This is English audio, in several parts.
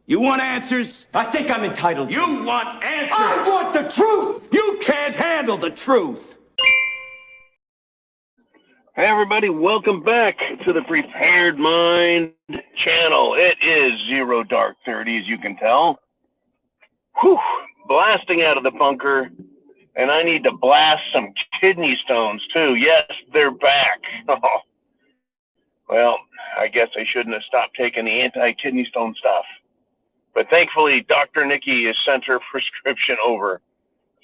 You want answers? I think I'm entitled. You want answers? I want the truth! You can't handle the truth. Hey everybody, welcome back to the Prepared Mind channel. It is 0 Dark 30, as you can tell. Whew, blasting out of the bunker, and I need to blast some kidney stones too. Yes, they're back. Well, I guess I shouldn't have stopped taking the anti-kidney stone stuff. But thankfully, Dr. Nikki has sent her prescription over.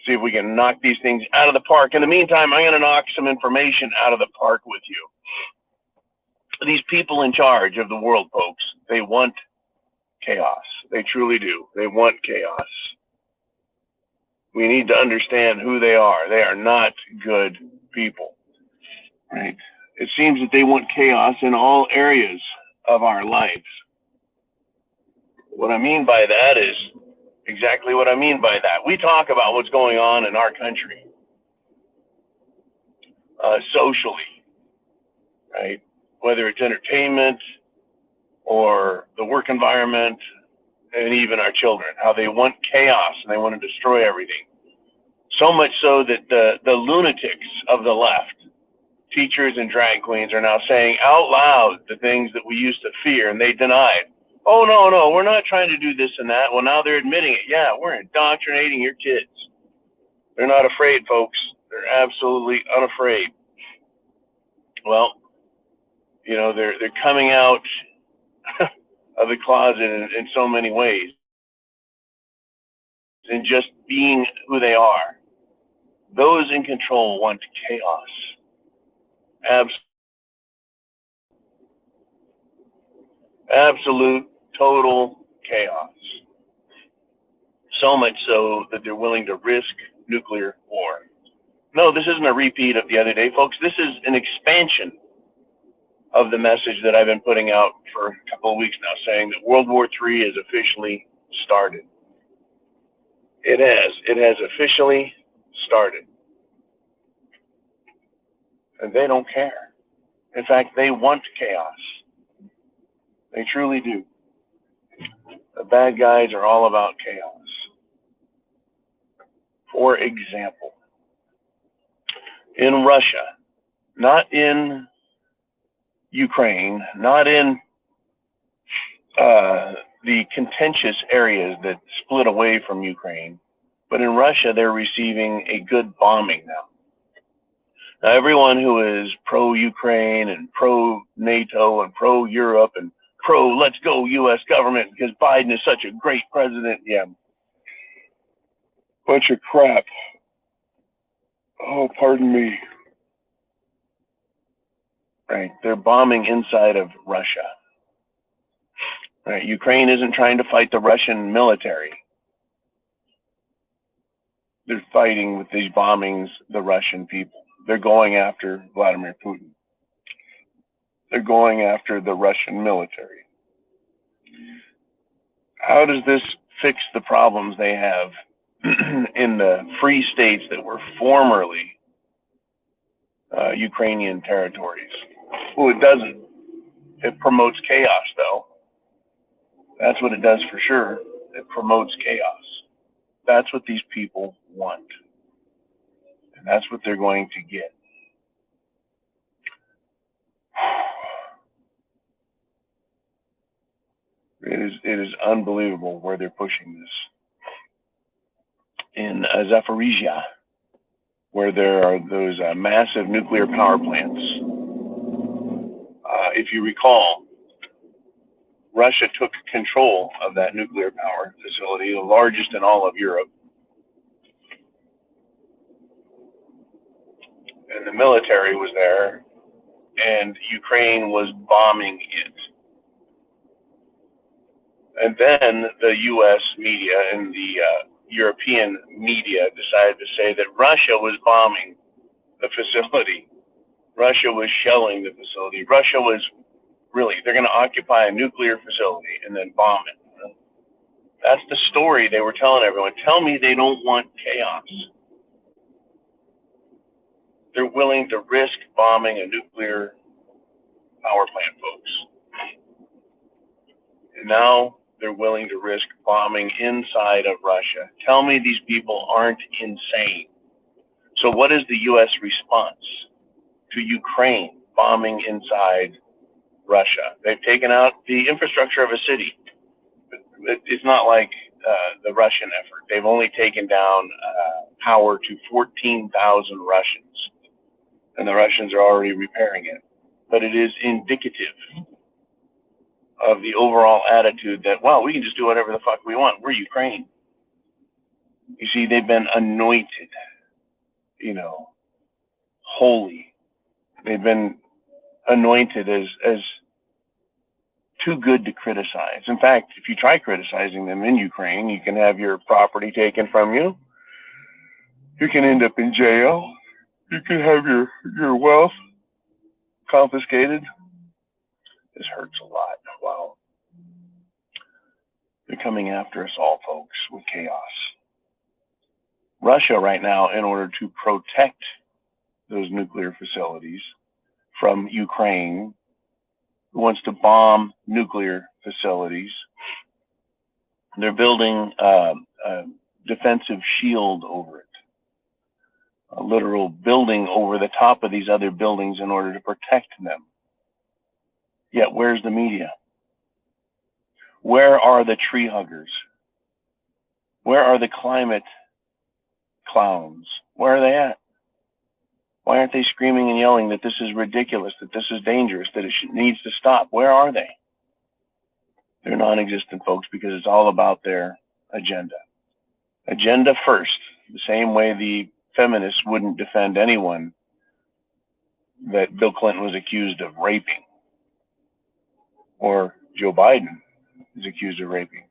See if we can knock these things out of the park. In the meantime, I'm going to knock some information out of the park with you. These people in charge of the world, folks, they want chaos. They truly do. They want chaos. We need to understand who they are. They are not good people, right? It seems that they want chaos in all areas of our lives. What I mean by that is exactly what I mean by that. We talk about what's going on in our country, socially, right? Whether it's entertainment or the work environment, and even our children, how they want chaos and they want to destroy everything. So much so that the lunatics of the left, teachers and drag queens, are now saying out loud the things that we used to fear and they denied. Oh, no, we're not trying to do this and that. Well, now they're admitting it. Yeah, we're indoctrinating your kids. They're not afraid, folks. They're absolutely unafraid. Well, you know, they're coming out of the closet in so many ways. And just being who they are. Those in control want chaos. Absolute, total chaos. So much so that they're willing to risk nuclear war. No, this isn't a repeat of the other day, folks. This is an expansion of the message that I've been putting out for a couple of weeks now, saying that World War III is officially started. It has officially started. And they don't care. In fact, they want chaos. They truly do. The bad guys are all about chaos. For example, in Russia, not in Ukraine, not in the contentious areas that split away from Ukraine, but in Russia, they're receiving a good bombing now. Now, everyone who is pro-Ukraine and pro-NATO and pro-Europe and pro-let's go U.S. government because Biden is such a great president, yeah, bunch of crap. Oh, pardon me. Right, they're bombing inside of Russia. Right, Ukraine isn't trying to fight the Russian military. They're fighting with these bombings the Russian people. They're going after Vladimir Putin. They're going after the Russian military. How does this fix the problems they have in the free states that were formerly Ukrainian territories? Well, it doesn't. It promotes chaos, though. That's what it does for sure. It promotes chaos. That's what these people want. And that's what they're going to get. It is unbelievable where they're pushing this. In Zaporizhia, where there are those massive nuclear power plants, if you recall, Russia took control of that nuclear power facility, the largest in all of Europe. And the military was there, and Ukraine was bombing it. And then the U.S. media and the European media decided to say that Russia was bombing the facility. Russia was shelling the facility. Russia was really, they're going to occupy a nuclear facility and then bomb it. That's the story they were telling everyone. Tell me they don't want chaos. They're willing to risk bombing a nuclear power plant, folks. And now they're willing to risk bombing inside of Russia. Tell me these people aren't insane. So what is the U.S. response to Ukraine bombing inside Russia? They've taken out the infrastructure of a city. It's not like the Russian effort. They've only taken down power to 14,000 Russians, and the Russians are already repairing it. But it is indicative of the overall attitude that, well, we can just do whatever the fuck we want. We're Ukraine. You see, they've been anointed, holy. They've been anointed as too good to criticize. In fact, if you try criticizing them in Ukraine, you can have your property taken from you. You can end up in jail. You can have your wealth confiscated. This hurts a lot. Wow. They're coming after us all, folks, with chaos. Russia right now, in order to protect those nuclear facilities from Ukraine, who wants to bomb nuclear facilities, they're building a defensive shield over it, a literal building over the top of these other buildings in order to protect them. Yet where's the media? Where are the tree huggers? Where are the climate clowns? Where are they at? Why aren't they screaming and yelling that this is ridiculous, that this is dangerous, that it needs to stop? Where are they? They're non-existent, folks, because it's all about their agenda. Agenda first, the same way the feminists wouldn't defend anyone that Bill Clinton was accused of raping, or Joe Biden is accused of raping.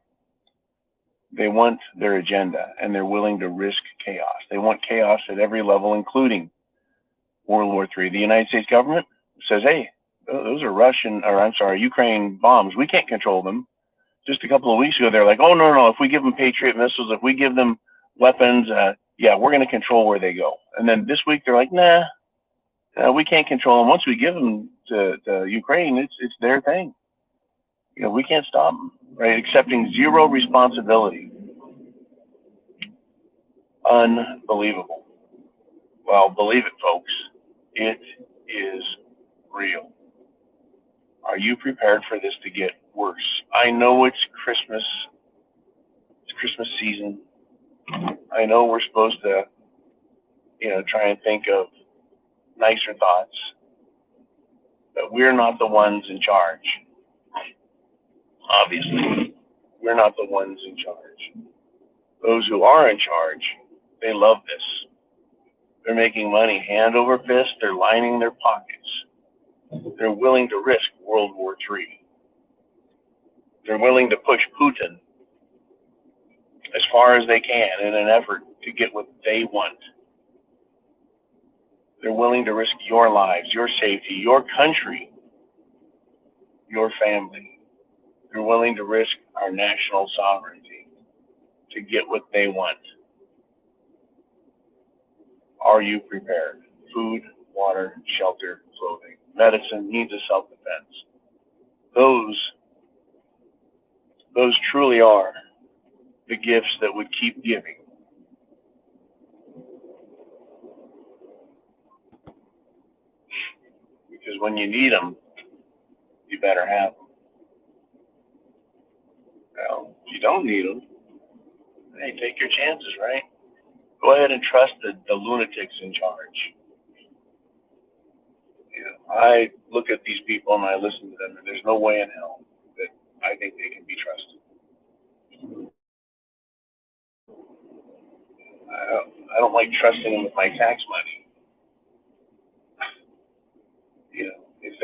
They want their agenda, and they're willing to risk chaos. They want chaos at every level, including World War III. The United States government says, hey, those are Ukraine bombs. We can't control them. Just a couple of weeks ago, they're like, oh, no, if we give them Patriot missiles, if we give them weapons, we're going to control where they go. And then this week, they're like, nah, we can't control them. Once we give them to Ukraine, it's their thing. We can't stop them, right? Accepting zero responsibility. Unbelievable. Well, believe it, folks. It is real. Are you prepared for this to get worse? I know it's Christmas. It's Christmas season. I know we're supposed to, try and think of nicer thoughts. But we're not the ones in charge. Obviously, we're not the ones in charge. Those who are in charge, they love this. They're making money hand over fist. They're lining their pockets. They're willing to risk World War III. They're willing to push Putin as far as they can in an effort to get what they want. They're willing to risk your lives, your safety, your country, your family. They're willing to risk our national sovereignty to get what they want. Are you prepared? Food, water, shelter, clothing, medicine, needs of self-defense. Those truly are the gifts that would keep giving. Because when you need them, you better have them. Well, if you don't need them, hey, take your chances, right? Go ahead and trust the lunatics in charge. I look at these people and I listen to them, and there's no way in hell that I think they can be trusted. I don't like trusting them with my tax money. If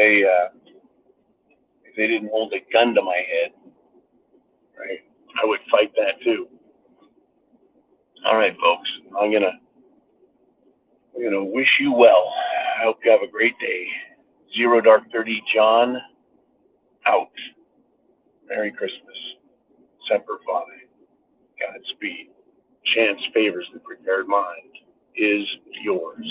they didn't hold a gun to my head, right, I would fight that too. All right, folks, I'm gonna wish you well. I hope you have a great day. Zero Dark 30 John out. Merry Christmas. Semper Fi. Godspeed. Chance favors the prepared mind is yours.